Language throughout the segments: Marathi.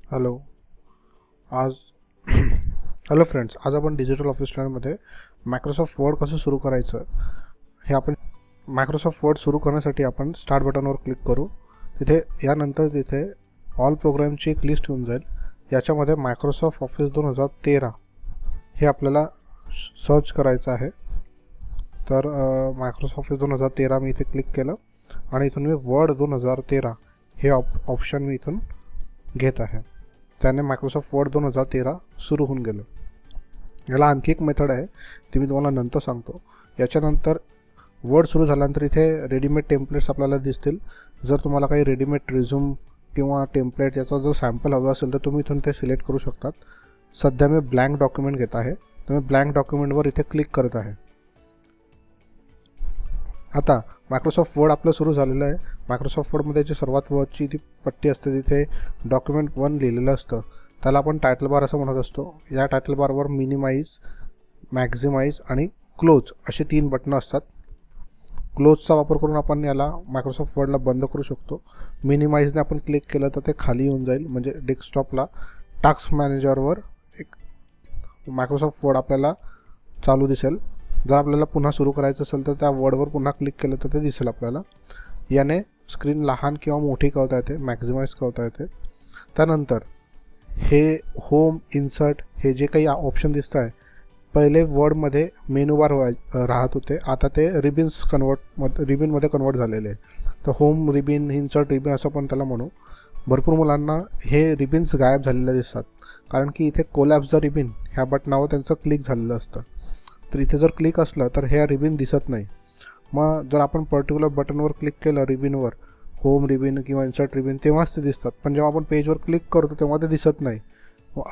हॅलो आज हॅलो फ्रेंड्स, आज आपण डिजिटल ऑफिस स्टँडमध्ये मायक्रोसॉफ्ट वर्ड कसं सुरू करायचं हे आपण मायक्रोसॉफ्ट वर्ड सुरू करण्यासाठी आपण स्टार्ट बटनवर क्लिक करू. यानंतर तिथे ऑल प्रोग्रामची एक लिस्ट येऊन जाईल. याच्यामध्ये मायक्रोसॉफ्ट ऑफिस 2013 हे आपल्याला सर्च करायचं आहे. तर मायक्रोसॉफ्ट ऑफिस 2013 मी इथे क्लिक केलं आणि इथून मी वर्ड 2013 हे ऑप्शन मी इथून घेत आहे. त्याने मायक्रोसॉफ्ट वर्ड 2013 सुरू होऊन गेलं. याला आणखी एक मेथड आहे, ती मी तुम्हाला नंतर सांगतो. याच्यानंतर वर्ड सुरू झाल्यानंतर इथे रेडीमेड टेम्पलेट्स आपल्याला दिसतील. जर तुम्हाला काही रेडीमेड रिझ्यूम किंवा टेम्पलेट याचा जर सॅम्पल हवं असेल तर तुम्ही इथून ते सिलेक्ट करू शकतात. सध्या मी ब्लँक डॉक्युमेंट घेत आहे, तर मी ब्लँक डॉक्युमेंटवर इथे क्लिक करत आहे. आता मायक्रोसॉफ्ट वर्ड आपलं सुरू झालेलं आहे. मायक्रोसॉफ्ट वर्डमध्ये जी सर्वात वरची ती पट्टी असते तिथे डॉक्युमेंट 1 लिहिलेलं असतं. त्याला आपण टायटल बार असं म्हणत असतो. या टायटल बारवर मिनिमाइज, मॅक्झिमाइज आणि क्लोज असे 3 बटणं असतात. क्लोजचा वापर करून आपण याला मायक्रोसॉफ्ट वर्डला बंद करू शकतो. मिनिमाइजने आपण क्लिक केलं तर ते खाली येऊन जाईल, म्हणजे डेस्कटॉपला टास्क मॅनेजरवर एक मायक्रोसॉफ्ट वर्ड आपल्याला चालू दिसेल. जर आपल्याला पुन्हा सुरू करायचं असेल तर त्या वर्डवर पुन्हा क्लिक केलं तर ते दिसेल आपल्याला. याने स्क्रीन लहान किंवा मोठी करता येते, मॅक्झिमाइज करता येते. त्यानंतर हे होम, इन्सर्ट हे जे काही ऑप्शन दिसत आहे, पहिले वर्डमध्ये मेनू बार राहत होते, आता ते रिबिनमध्ये कन्वर्ट झालेले आहे. तर होम रिबिन, इन्सर्ट रिबिन असं पण त्याला म्हणू. भरपूर मुलांना हे रिबिन्स गायब झालेले दिसतात, कारण की इथे कोलॅप्स द रिबिन ह्या बटनावर त्यांचं क्लिक झालेलं असतं. तर इथे जर क्लिक असलं तर हे रिबिन दिसत नाही. मग जर आपण पर्टिक्युलर बटनवर क्लिक केलं रिबिनवर, होम रिबिन किंवा इन्सर्ट रिबिन, तेव्हाच ते दिसतात. पण जेव्हा आपण पेजवर क्लिक करतो तेव्हा ते दिसत नाही.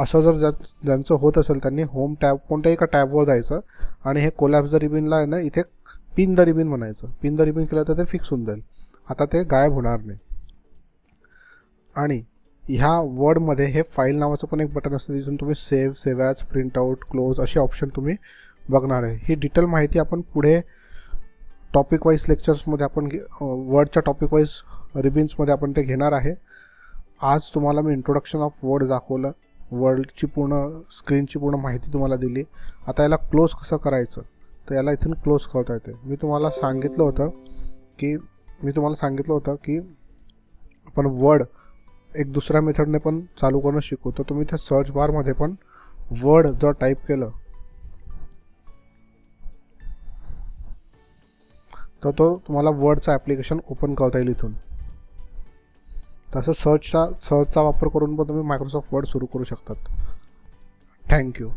असं जर ज्यांचं होत असेल त्यांनी होम टॅब कोणत्याही एका टॅबवर जायचं आणि हे कोलॅप्स द रिबिनला आहे ना, इथे पिन द रिबिन म्हणायचं. पिन द रिबिन केलं तर ते फिक्स होऊन जाईल. आता ते गायब होणार नाही. आणि ह्या वर्डमध्ये हे फाईल नावाचं पण एक बटन असतं, तिथून तुम्ही save as, print out, close असे ऑप्शन तुम्ही बघणार आहे. ही डिटेल माहिती आपण पुढे टॉपिक वाईज लेक्चर्समध्ये आपण वर्डच्या टॉपिक वाईज रिबिन्समध्ये आपण ते घेणार आहे. आज तुम्हाला मी इंट्रोडक्शन ऑफ वर्ड दाखवलं, वर्डची स्क्रीनची पूर्ण माहिती तुम्हाला दिली. आता याला क्लोज कसं करायचं, तर याला इथून क्लोज करता येते. मी तुम्हाला सांगितलं होतं की आपण वर्ड एक दुसऱ्या मेथडने पण चालू करणं शिकू. तर तुम्ही त्या सर्च बारमध्ये पण वर्ड जर टाईप केलं तर तो तुम्हाला वर्डचं ॲप्लिकेशन ओपन करता येईल इथून. तसं सर्चचा वापर करून पण तुम्ही मायक्रोसॉफ्ट वर्ड सुरू करू शकतात. थँक्यू.